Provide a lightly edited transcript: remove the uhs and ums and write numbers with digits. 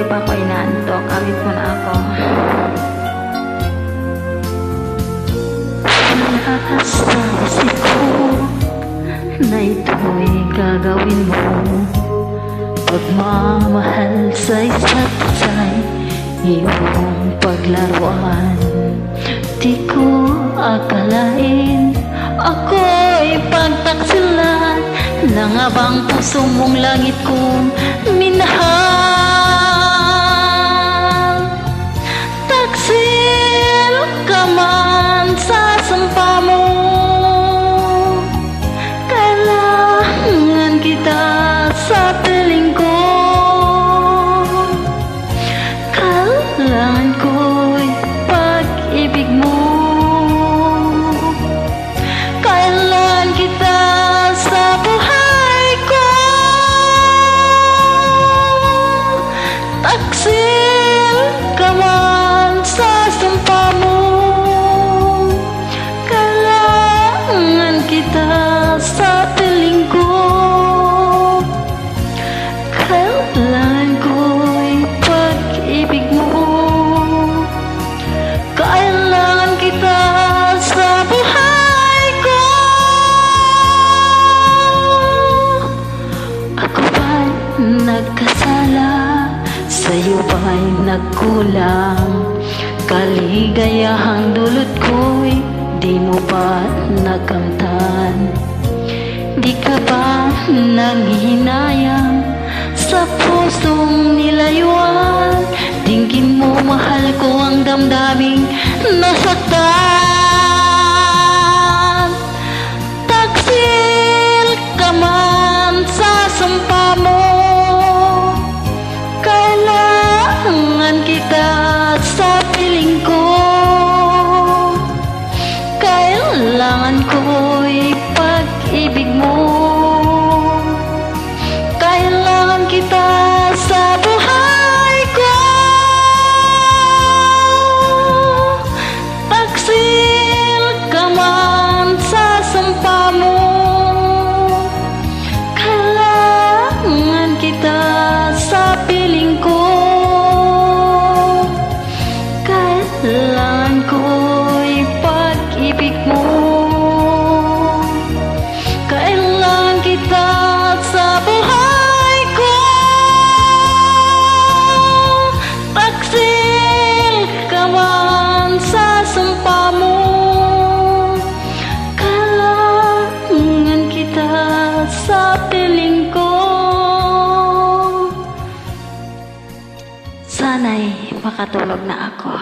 Di pa ako inaantok. Awit mo na ako. Wala sa isip ko na ito'y gagawin mo. Pagmamahal sa isa't isa'y iyong paglaruan. Di ko akalain ako'y pagtaksilan ng abang puso mong langit kong minahal. Taksil ka man sa sumpa mo, kailangan kita sa piling ko. Kailangan ko'y pag-ibig mo. Kailangan kita sa buhay ko. Taksil ka man sa sumpa mo, kailangan kita sa piling ko. Kailangan ko'y pag-ibig mo. Kailangan kita sa buhay ko. Ako ba'y nagkasala? Sa'yo ba'y nagkulang? Kaligayahang dulot ko'y di mo ba nakamtan? Di ka ba nanghihinayang sa pusong nilayuan? Tingin mo mahal ko ang damdaming nasaktan. Taksil ka man sa sumpa mo, kailangan kita sa piling ko. Kailangan ko'y pag-ibig mo. Kailangan kita sa buhay ko. Taksil ka man sa sumpa mo, kailangan kita sa piling ko. Kailangan ko'y pag-ibig mo. Kailangan kita sa buhay ko. Taksil ka man sa sumpa mo, kailangan kita sa piling ko. Sana'y makatulog na ako.